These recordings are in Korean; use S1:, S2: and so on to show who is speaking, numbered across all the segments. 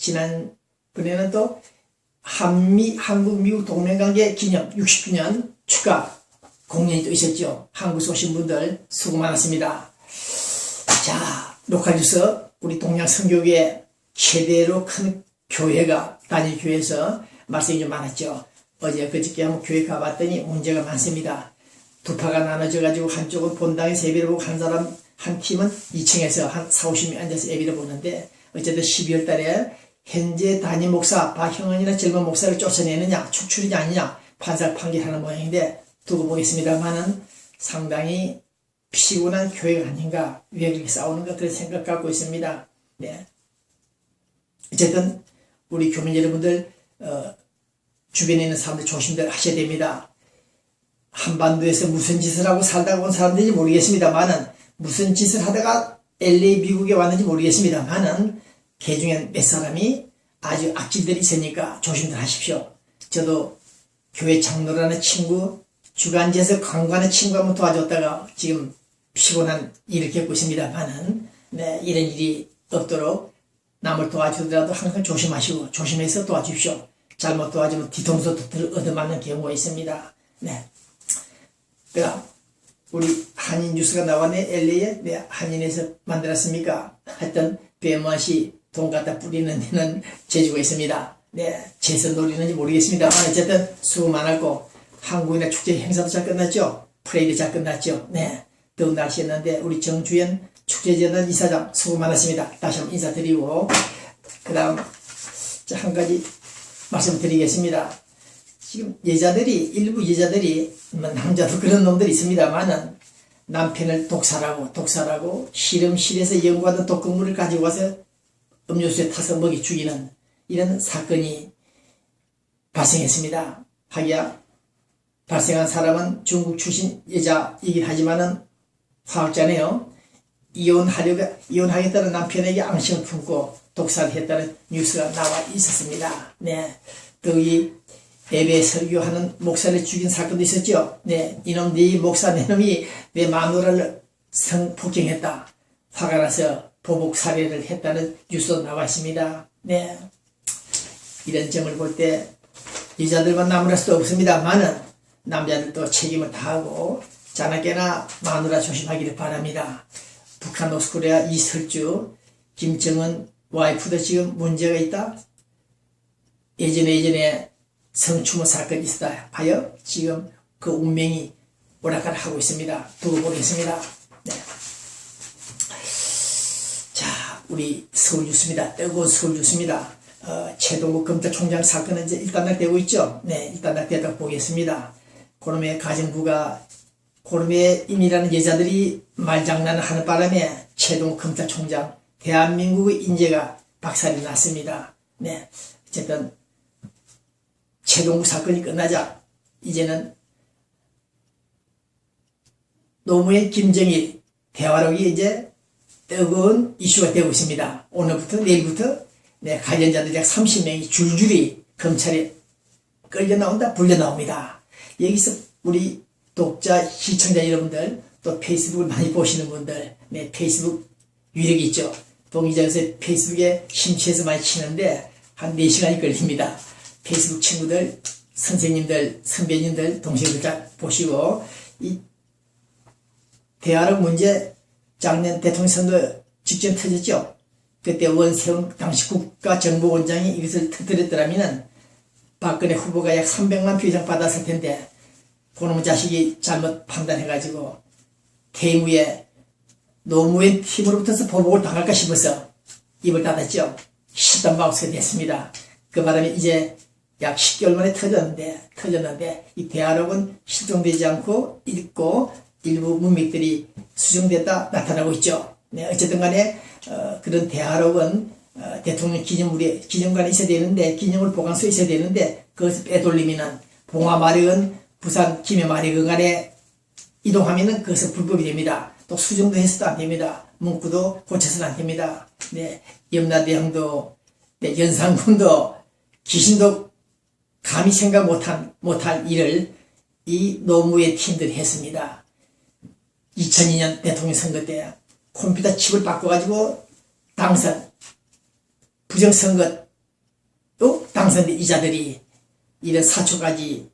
S1: 지난번에는 또 한국-미국 동맹관계 기념 60주년 축하 공연이 또 있었죠. 한국에서 오신 분들 수고 많았습니다. 자, 녹화뉴스 우리 동양선교회 최대로 큰 교회가 단일 교회에서 말씀이 좀 많았죠. 어제 그저께 한번 교회 가봤더니 문제가 많습니다. 두 파가 나눠져가지고 한쪽은 본당에서 예배를 보고 한 팀은 2층에서 한 40, 50명 앉아서 예배를 보는데 어쨌든 12월 달에 현재 담임 목사 박형원이나 젊은 목사를 쫓아내느냐 축출이냐 아니냐 판사를 판결하는 모양인데 두고 보겠습니다만은 상당히 피곤한 교회가 아닌가, 왜 그렇게 싸우는가 그런 생각 갖고 있습니다. 네. 어쨌든 우리 교민 여러분들 주변에 있는 사람들 조심들 하셔야 됩니다. 한반도에서 무슨 짓을 하고 살다가 온 사람들인지 모르겠습니다만은 무슨 짓을 하다가 LA 미국에 왔는지 모르겠습니다만은 그 중에 몇 사람이 아주 악질들이 있으니까 조심들 하십시오. 저도 교회 장로라는 친구, 주간지에서 강구하는 친구 한번 도와줬다가 지금 피곤한 일을 겪고 있습니다만은 네, 이런 일이 없도록 남을 도와주더라도 항상 조심하시고 조심해서 도와주십시오. 잘못 도와주면 뒤통수 얻어맞는 경우가 있습니다. 네. 그럼 우리 한인 뉴스가 나왔네. LA에 네, 한인에서 만들었습니까? 하여튼 배맛이 돈 갖다 뿌리는 데는 재주가 있습니다. 네, 재선 노리는지 모르겠습니다만 어쨌든 수고 많았고 한국인의 축제 행사도 잘 끝났죠. 프레이도 잘 끝났죠. 네, 더운 날씨였는데 우리 정주현 축제재단 이사장 수고 많았습니다. 다시 한번 인사드리고 그 다음 한 가지 말씀드리겠습니다. 지금 일부 여자들이 남자도 그런 놈들이 있습니다만은 남편을 독살하고 실험실에서 연구하던 독극물을 가지고 와서 음료수에 타서 먹이 죽이는 이런 사건이 발생했습니다. 하기야 발생한 사람은 중국 출신 여자이긴 하지만은 화학자네요. 이혼하겠다는 남편에게 앙심을 품고 독살했다는 뉴스가 나와 있었습니다. 네, 더위 예배 설교하는 목사를 죽인 사건도 있었죠. 네, 이놈 네 목사 내 놈이 내 마누라를 성폭행했다. 화가 나서 보복 살해를 했다는 뉴스도 나와 있습니다. 네, 이런 점을 볼 때 여자들만 나무랄 수도 없습니다만은 남자들도 책임을 다하고 자나깨나 마누라 조심하기를 바랍니다. 북한 노스코리아 이설주 김정은 와이프도 지금 문제가 있다. 예전에 성추모 사건이 있었다 하여 지금 그 운명이 오락가락하고 있습니다. 두고 보겠습니다. 네. 자, 우리 서울 뉴스입니다. 뜨거운 서울 뉴스입니다. 최동국 검찰총장 사건은 이제 일단락되고 있죠. 네, 일단락되다 보겠습니다. 그놈의 가정부가 그놈의 임이라는 여자들이 말장난을 하는 바람에 최동국 검찰총장 대한민국의 인재가 박살이 났습니다. 네, 어쨌든 최동국 사건이 끝나자 이제는 노무현 김정일 대화록이 이제 뜨거운 이슈가 되고 있습니다. 오늘부터 내일부터 네, 관련자들 약 30명이 줄줄이 검찰에 끌려 나온다, 불려 나옵니다. 여기서 우리 독자, 시청자 여러분들, 또 페이스북을 많이 보시는 분들, 네, 페이스북 위력이 있죠. 동기자 요새 페이스북에 심취해서 많이 치는데 한 4시간이 걸립니다. 페이스북 친구들, 선생님들, 선배님들, 동생들 잘 보시고 이 대화록 문제 작년 대통령 선거 직전 터졌죠. 그때 원세훈 당시 국가정보원장이 이것을 터뜨렸더라면 박근혜 후보가 약 300만 표 이상 받았을 텐데 그놈의 자식이 잘못 판단해가지고 퇴임 노무현 팀으로부터서 보복을 당할까 싶어서 입을 닫았죠. 시단마우스가 됐습니다. 그 바람에 이제 약 10개월 만에 터졌는데 이 대화록은 실종되지 않고 읽고 일부 문맥들이 수정됐다 나타나고 있죠. 네, 어쨌든 간에 그런 대화록은 대통령 기념관에 있어야 되는데 기념물 보관소에 있어야 되는데 그것을 빼돌리면은 봉화마력은 부산 김해마력간에 이동하면은 그것은 불법이 됩니다. 또 수정도 해서도 안 됩니다. 문구도 고쳐서도 안 됩니다. 네, 염라대왕도 네, 연산군도 귀신도 감히 생각 못할 일을 이 노무현 팀들이 했습니다. 2002년 대통령 선거 때 컴퓨터 칩을 바꿔가지고 당선, 부정선거 또 당선된 이자들이 이런 사초까지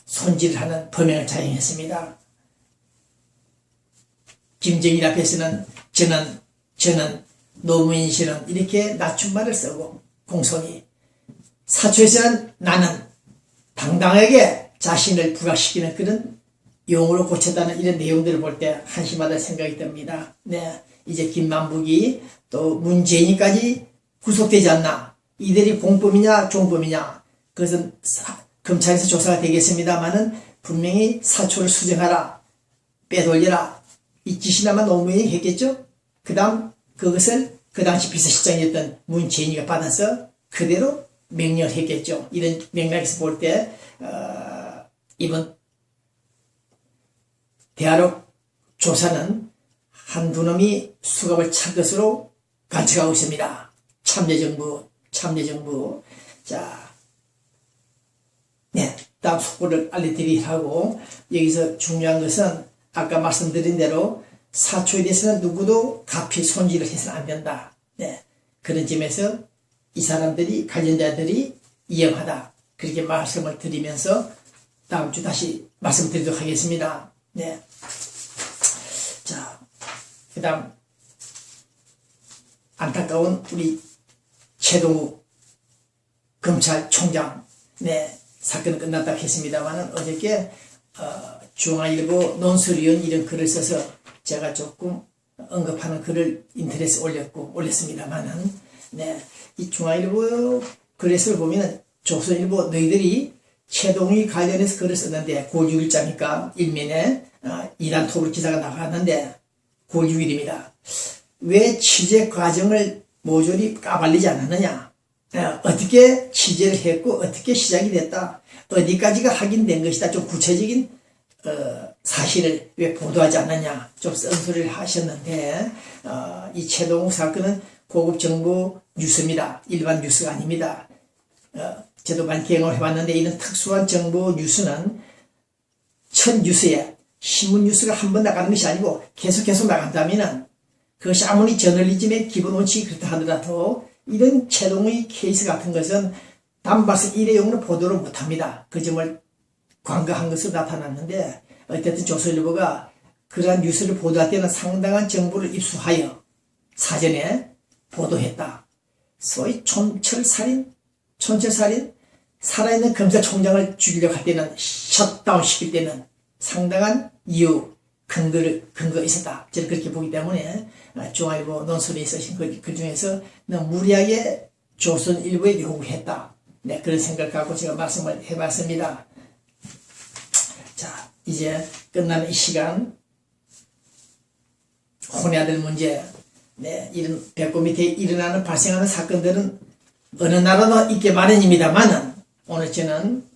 S1: 손질을 하는 범행을 자행했습니다. 김정일 앞에서는 저는 노무현 씨는 이렇게 낮춤말을 쓰고 공손히, 사초에서는 나는 당당하게 자신을 부각시키는 그런 용어로 고쳤다는 이런 내용들을 볼 때 한심하다 생각이 듭니다. 네, 이제 김만복이 또 문재인이까지 구속되지 않나, 이들이 공범이냐 종범이냐, 그것은 검찰에서 조사가 되겠습니다만은 분명히 사초를 수정하라, 빼돌려라, 이 지시나마 노무현이 했겠죠. 그 다음 그것을 그 당시 비서실장이었던 문재인이가 받아서 그대로 명령을 했겠죠. 이런 맥락에서 볼 때 이번 대화록 조사는 한두 놈이 수갑을 찬 것으로 관측하고 있습니다. 참여정부. 자, 네, 다음 속보를 알려드리기로 하고, 여기서 중요한 것은 아까 말씀드린 대로 사초에 대해서는 누구도 가피 손질을 해서는 안 된다. 네, 그런 점에서 이 사람들이, 관련자들이 위험하다, 그렇게 말씀을 드리면서 다음 주 다시 말씀드리도록 하겠습니다. 네. 자, 그 다음 안타까운 우리 최동욱 검찰총장, 네, 사건은 끝났다고 했습니다만은 어저께 중앙일보 논설위원 이런 글을 써서 제가 조금 언급하는 글을 인터넷에 올렸습니다만은, 네, 이 중앙일보 글에서 보면은 조선일보 너희들이 최동욱이 관련해서 글을 썼는데 9월 6일자니까 일면에 이란 톱으로 기사가 나갔는데 9월 6일입니다. 왜 취재 과정을 모조리 까발리지 않았느냐, 어떻게 취재를 했고 어떻게 시작이 됐다, 어디까지가 확인된 것이다, 좀 구체적인 사실을 왜 보도하지 않느냐, 좀 쓴소리를 하셨는데, 이 최동욱 사건은 고급 정보 뉴스입니다. 일반 뉴스가 아닙니다. 저도 많이 경험을 해봤는데 이런 특수한 정보 뉴스는 첫 뉴스에 신문 뉴스가 한 번 나가는 것이 아니고 계속 나간다면은, 그것이 아무리 저널리즘의 기본 원칙이 그렇다 하더라도 이런 최동욱의 케이스 같은 것은 단발성 일회용으로 보도를 못합니다. 그 점을 관가한 것으로 나타났는데, 어쨌든 조선일보가 그러한 뉴스를 보도할 때는 상당한 정보를 입수하여 사전에 보도했다. 소위 촌철살인, 살아있는 검찰총장을 죽이려고 할 때는, 셧다운 시킬 때는 상당한 이유, 근거가 있었다. 저는 그렇게 보기 때문에 중앙일보 논설에 쓰신 그 중에서 너무 무리하게 조선일보에 요구했다. 네, 그런 생각을 갖고 제가 말씀을 해봤습니다. 자, 이제 끝나는 이 시간, 혼의 아들 문제, 네, 이런 배꼽 밑에 발생하는 사건들은 어느 나라도 있게 마련입니다만은, 오늘 저는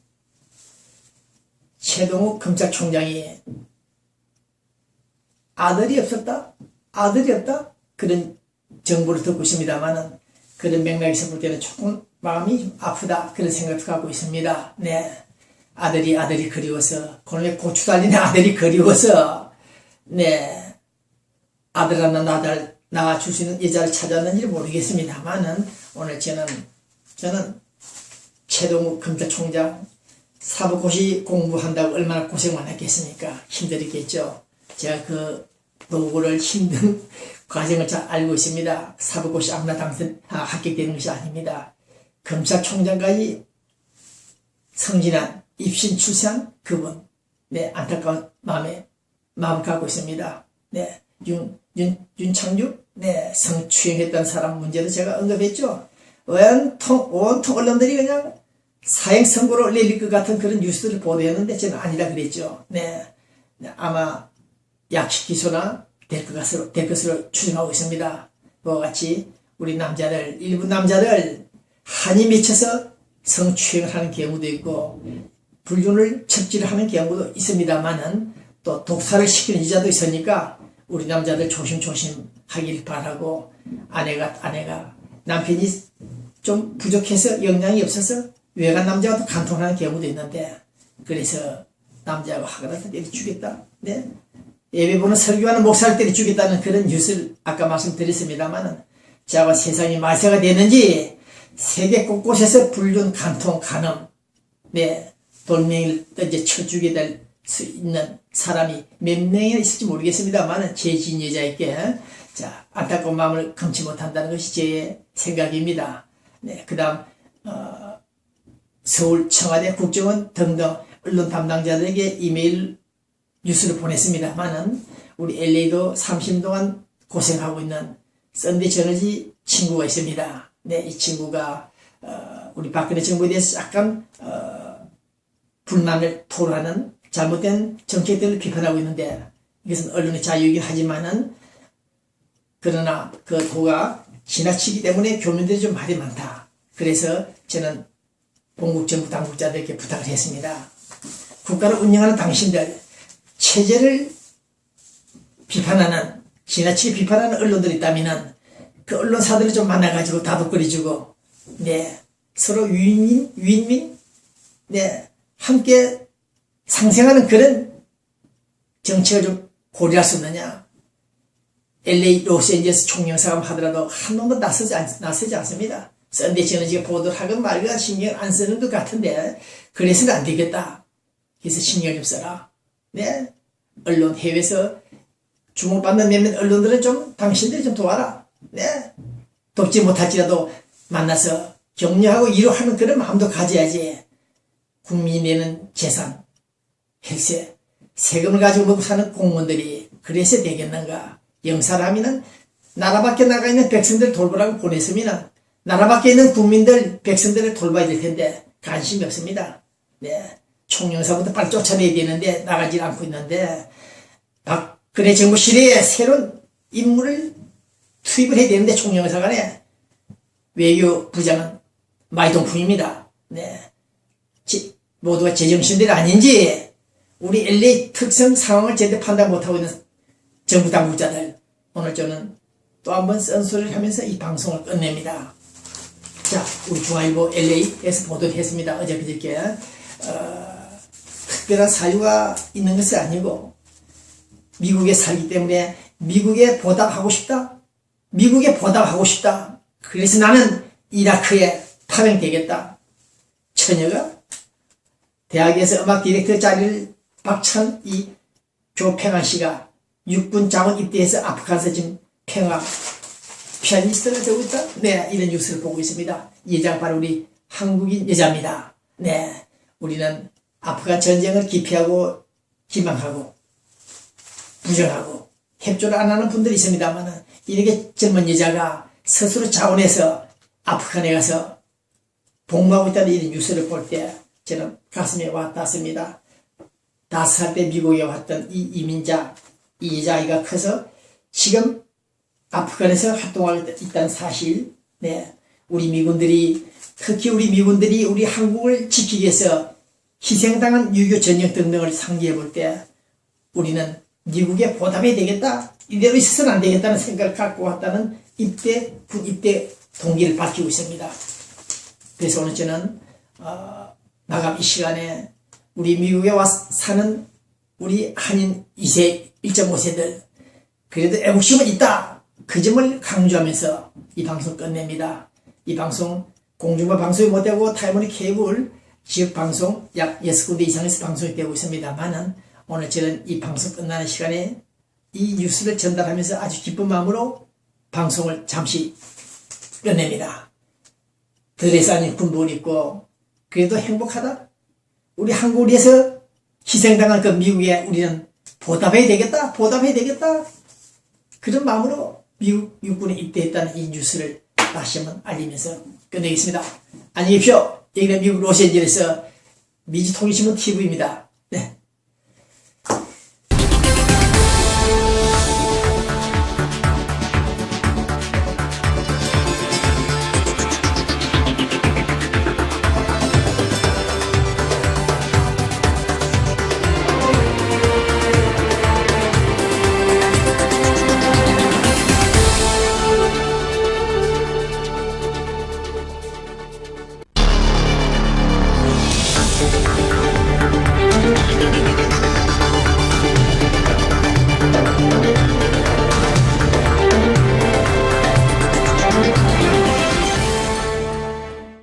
S1: 최동욱 검찰총장이 아들이 없었다, 그런 정보를 듣고 있습니다만은, 그런 맥락에서 볼 때는 조금 마음이 아프다, 그런 생각도 갖고 있습니다. 네, 아들이 그리워서, 그놈의 고추 달린 아들이 그리워서, 네, 아들 하나 낳아줄 수 있는 여자를 찾았는지 모르겠습니다만은, 오늘 저는 최동욱 검찰총장 사법고시 공부한다고 얼마나 고생만 했겠습니까? 힘들었겠죠. 제가 그 노고를 힘든 과정을 잘 알고 있습니다. 사법고시 아무나 합격되는 것이 아닙니다. 검찰총장까지 성진한 입신 출세한 그분, 네, 안타까운 마음을 갖고 있습니다. 네, 윤창juk, 네, 성추행했던 사람 문제도 제가 언급했죠. 온통 언론들이 그냥 사형 선고로 내릴 것 같은 그런 뉴스들을 보도했는데 저는 아니라 그랬죠. 네, 아마 약식 기소나 될 것으로 추정하고 있습니다. 그와 같이 우리 남자들, 일부 남자들 한이 맺혀서 성추행을 하는 경우도 있고 불륜을 척지를 하는 경우도 있습니다만은, 또 독살을 시키는 여자도 있으니까 우리 남자들 조심조심 하길 바라고, 아내가 남편이 좀 부족해서 영향이 없어서 외간 남자와 또 간통하는 경우도 있는데, 그래서 남자하고 하가라서 때려 죽였다, 네, 예배 보는 설교하는 목사를 때려 죽였다는 그런 뉴스를 아까 말씀드렸습니다만은, 제가 세상이 말세가 됐는지 세계 곳곳에서 불륜, 간통, 간음, 네, 돌멩이를 이제 쳐주게 될 수 있는 사람이 몇 명이나 있을지 모르겠습니다만, 제 지인 여자에게, 자, 안타까운 마음을 금치 못한다는 것이 제 생각입니다. 네, 그 다음, 서울 청와대 국정원 등등 언론 담당자들에게 이메일 뉴스를 보냈습니다만은, 우리 LA도 30년 동안 고생하고 있는 썬데이 저널지 친구가 있습니다. 네, 이 친구가 우리 박근혜 정부에 대해서 약간 불만을 토로하는 잘못된 정책들을 비판하고 있는데, 이것은 언론의 자유이긴 하지만은, 그러나 그 도가 지나치기 때문에 교민들이 좀 말이 많다. 그래서 저는 본국 정부 당국자들에게 부탁을 했습니다. 국가를 운영하는 당신들, 체제를 비판하는, 지나치게 비판하는 언론들이 있다면은 그 언론사들을 좀 만나가지고 다독거려주고, 네, 서로 윈윈, 네, 함께 상생하는 그런 정책을 좀 고려할 수 없느냐. LA, 로스앤젤레스 총영사관 하더라도 한 놈도 나서지 않습니다. 썬데이 저널지가 보도를 하건 말건 신경 안 쓰는 것 같은데, 그래서는 안 되겠다. 그래서 신경 좀 써라. 네, 언론 해외에서 주목받는 몇몇 언론들은 좀 당신들이 좀 도와라. 네, 돕지 못할지라도 만나서 격려하고 위로하는 그런 마음도 가져야지. 국민이 내는 재산, 혈세, 세금을 가지고 먹고 사는 공무원들이 그래서 되겠는가. 영사람이는 나라 밖에 나가 있는 백성들 돌보라고 보냈으면 나라 밖에 있는 국민들, 백성들을 돌봐야 될 텐데 관심이 없습니다. 네, 총영사부터 빨리 쫓아내야 되는데 나가지 않고 있는데, 박근혜 정부 시대에 새로운 인물을 투입을 해야 되는데 총영사관에 외교부장은 마이동풍입니다. 네, 모두가 제정신들이 아닌지 우리 LA 특성 상황을 제대로 판단 못하고 있는 정부 당국자들, 오늘 저는 또 한번 쓴소리를 하면서 이 방송을 끝냅니다. 자, 우리 중앙일보 LA에서 보도를 했습니다. 어제 그저께 특별한 사유가 있는 것이 아니고 미국에 살기 때문에 미국에 보답하고 싶다. 미국에 보답하고 싶다. 그래서 나는 이라크에 파병되겠다. 처녀가 대학에서 음악 디렉터 자리를 박찬 이 조평한 씨가 육군 장원 입대해서 아프간에서 지금 평화 피아니스트가 되고 있다. 네, 이런 뉴스를 보고 있습니다. 이 여자가 바로 우리 한국인 여자입니다. 네, 우리는 아프간 전쟁을 기피하고 기망하고 부정하고 협조를 안 하는 분들이 있습니다만, 이렇게 젊은 여자가 스스로 자원해서 아프간에 가서 복무하고 있다는 이런 뉴스를 볼 때 저는 가슴에 와 닿습니다. 5살 때 미국에 왔던 이 이민자, 이 여자아이가 커서 지금 아프간에서 활동하고 있다는 사실, 네, 우리 미군들이, 특히 우리 미군들이 우리 한국을 지키기 위해서 희생당한 유교 전쟁 등등을 상기해 볼 때 우리는 미국에 보답해야 되겠다, 이대로 있어서는 안 되겠다는 생각을 갖고 왔다는 군 입대 동기를 밝히고 있습니다. 그래서 오늘 저는 마감 이 시간에 우리 미국에 와서 사는 우리 한인 2세, 1.5세들, 그래도 애국심은 있다, 그 점을 강조하면서 이 방송 끝냅니다. 이 방송 공중파 방송이 못되고 타이머니 케이블 지역 방송 약 6군데 이상에서 방송이 되고 있습니다만은, 오늘 저는 이 방송 끝나는 시간에 이 뉴스를 전달하면서 아주 기쁜 마음으로 방송을 잠시 끝냅니다. 드레스 아닌 군복을 입고 그래도 행복하다. 우리 한국을 위해서 희생당한 그 미국에 우리는 보답해야 되겠다. 보답해야 되겠다. 그런 마음으로 미국 육군에 입대했다는 이 뉴스를 다시 한번 알리면서 끝내겠습니다. 안녕히 계십시오. 여기는 미국 로스앤젤레스 미주통일신문 TV입니다. 네.